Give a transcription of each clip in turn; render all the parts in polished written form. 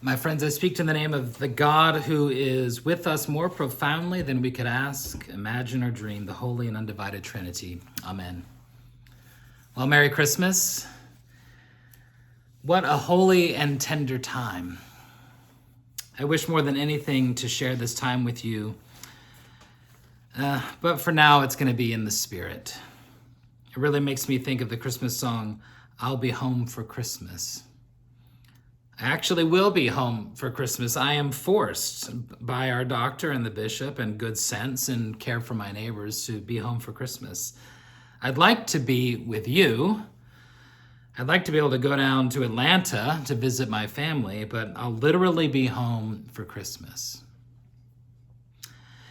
My friends, I speak to the name of the God who is with us more profoundly than we could ask, imagine, or dream, the Holy and Undivided Trinity. Amen. Well, Merry Christmas. What a holy and tender time. I wish more than anything to share this time with you, but for now it's going to be in the spirit. It really makes me think of the Christmas song, I'll Be Home for Christmas. I actually will be home for Christmas. I am forced by our doctor and the bishop and good sense and care for my neighbors to be home for Christmas. I'd like to be with you. I'd like to be able to go down to Atlanta to visit my family, but I'll literally be home for Christmas.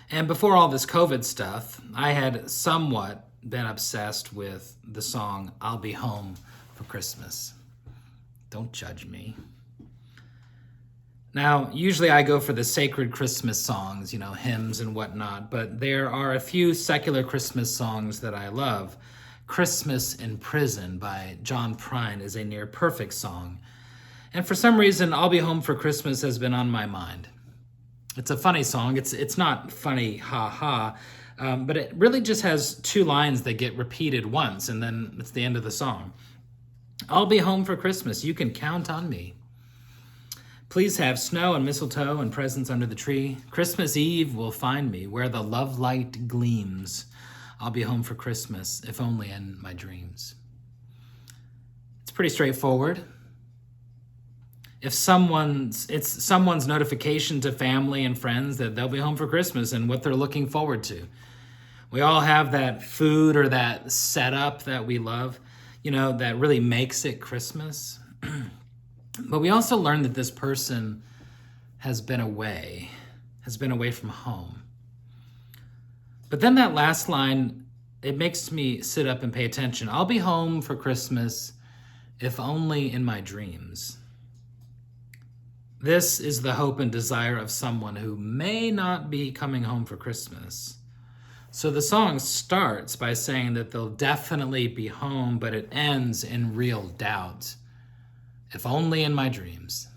And before all this COVID stuff, I had somewhat been obsessed with the song, I'll Be Home for Christmas. Don't judge me. Now, usually I go for the sacred Christmas songs, hymns and whatnot, but there are a few secular Christmas songs that I love. Christmas in Prison by John Prine is a near perfect song. And for some reason, I'll Be Home for Christmas has been on my mind. It's a funny song. It's not funny, ha, but it really just has two lines that get repeated once, and then it's the end of the song. I'll be home for Christmas. You can count on me. Please have snow and mistletoe and presents under the tree. Christmas Eve will find me where the love light gleams. I'll be home for Christmas, if only in my dreams. It's pretty straightforward. It's someone's notification to family and friends that they'll be home for Christmas and what they're looking forward to. We all have that food or that setup that we love, that really makes it Christmas. But we also learn that this person has been away from home. But then that last line, it makes me sit up and pay attention. I'll be home for Christmas, if only in my dreams. This is the hope and desire of someone who may not be coming home for Christmas. So the song starts by saying that they'll definitely be home, but it ends in real doubt. If only in my dreams.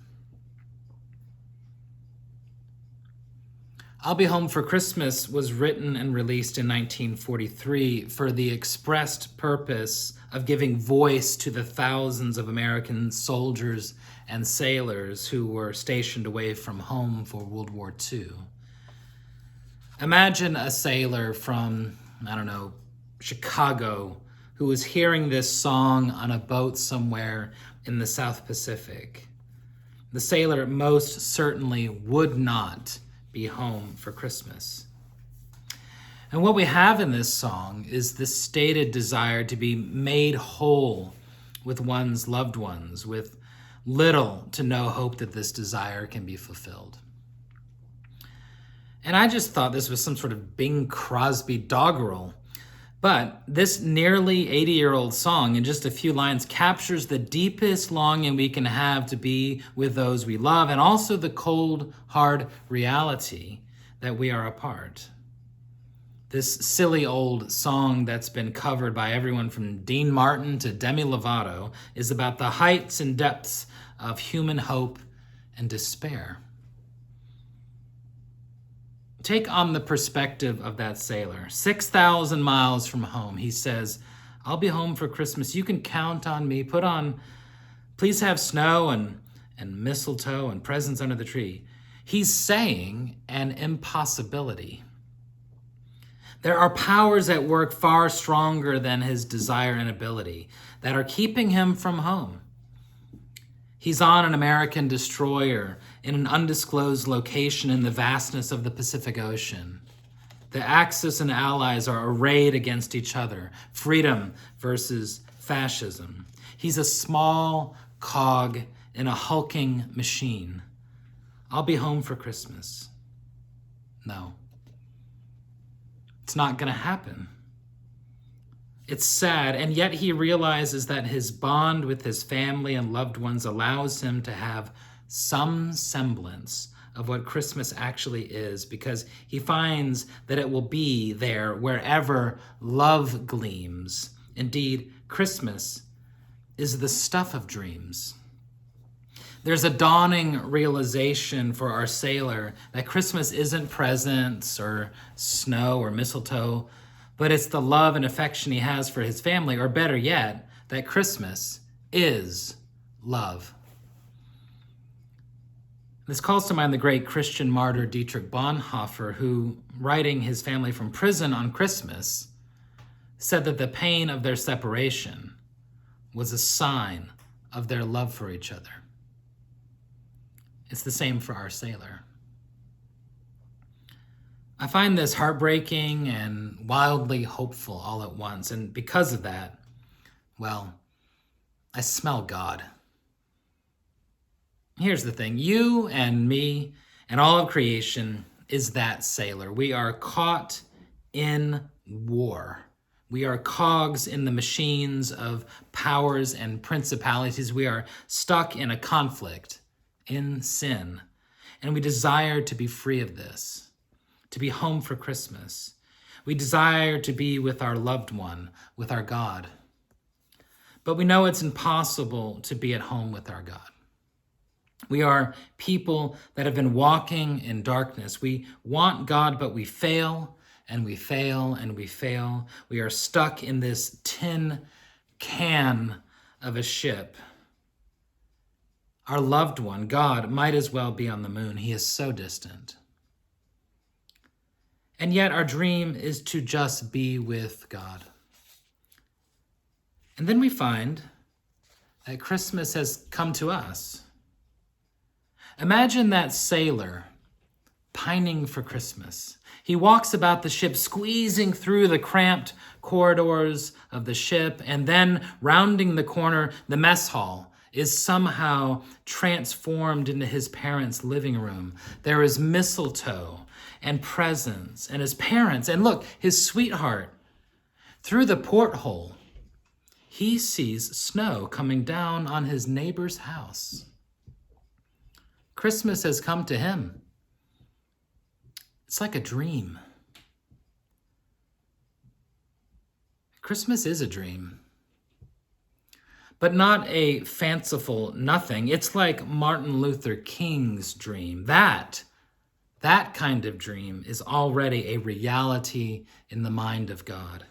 I'll Be Home for Christmas was written and released in 1943 for the expressed purpose of giving voice to the thousands of American soldiers and sailors who were stationed away from home for World War II. Imagine a sailor from, Chicago, who was hearing this song on a boat somewhere in the South Pacific. The sailor most certainly would not be home for Christmas. And what we have in this song is the stated desire to be made whole with one's loved ones, with little to no hope that this desire can be fulfilled. And I just thought this was some sort of Bing Crosby doggerel. But this nearly 80-year-old song, in just a few lines, captures the deepest longing we can have to be with those we love, and also the cold, hard reality that we are apart. This silly old song that's been covered by everyone from Dean Martin to Demi Lovato is about the heights and depths of human hope and despair. Take on the perspective of that sailor. 6,000 miles from home, he says, I'll be home for Christmas. You can count on me. Please have snow and mistletoe and presents under the tree. He's saying an impossibility. There are powers at work far stronger than his desire and ability that are keeping him from home. He's on an American destroyer in an undisclosed location in the vastness of the Pacific Ocean. The Axis and allies are arrayed against each other, freedom versus fascism. He's a small cog in a hulking machine. I'll be home for Christmas. No, it's not going to happen. It's sad, and yet he realizes that his bond with his family and loved ones allows him to have some semblance of what Christmas actually is, because he finds that it will be there wherever love gleams. Indeed, Christmas is the stuff of dreams. There's a dawning realization for our sailor that Christmas isn't presents or snow or mistletoe, but it's the love and affection he has for his family, or better yet, that Christmas is love. This calls to mind the great Christian martyr Dietrich Bonhoeffer, who, writing his family from prison on Christmas, said that the pain of their separation was a sign of their love for each other. It's the same for our sailor. I find this heartbreaking and wildly hopeful all at once, and because of that, well, I smell God. Here's the thing, you and me and all of creation is that sailor. We are caught in war. We are cogs in the machines of powers and principalities. We are stuck in a conflict, in sin, and we desire to be free of this, to be home for Christmas. We desire to be with our loved one, with our God. But we know it's impossible to be at home with our God. We are people that have been walking in darkness. We want God, but we fail, and we fail, and we fail. We are stuck in this tin can of a ship. Our loved one, God, might as well be on the moon. He is so distant. And yet our dream is to just be with God. And then we find that Christmas has come to us. Imagine that sailor pining for Christmas. He walks about the ship, squeezing through the cramped corridors of the ship, and then rounding the corner, the mess hall is somehow transformed into his parents' living room. There is mistletoe and presents and his parents, and look, his sweetheart. Through the porthole, he sees snow coming down on his neighbor's house. Christmas has come to him. It's like a dream. Christmas is a dream, but not a fanciful nothing. It's like Martin Luther King's dream. That kind of dream is already a reality in the mind of God.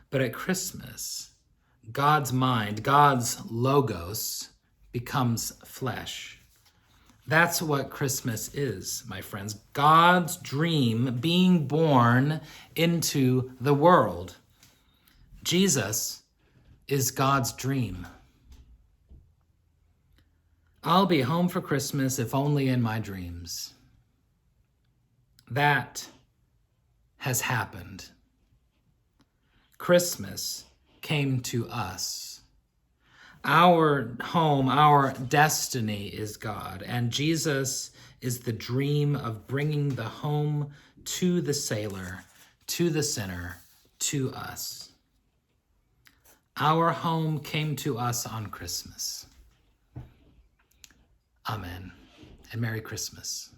But at Christmas, God's mind, God's logos, becomes flesh. That's what Christmas is, my friends. God's dream being born into the world. Jesus is God's dream. I'll be home for Christmas, if only in my dreams. That has happened. Christmas came to us. Our home, our destiny is God, and Jesus is the dream of bringing the home to the sailor, to the sinner, to us. Our home came to us on Christmas. Amen, and Merry Christmas.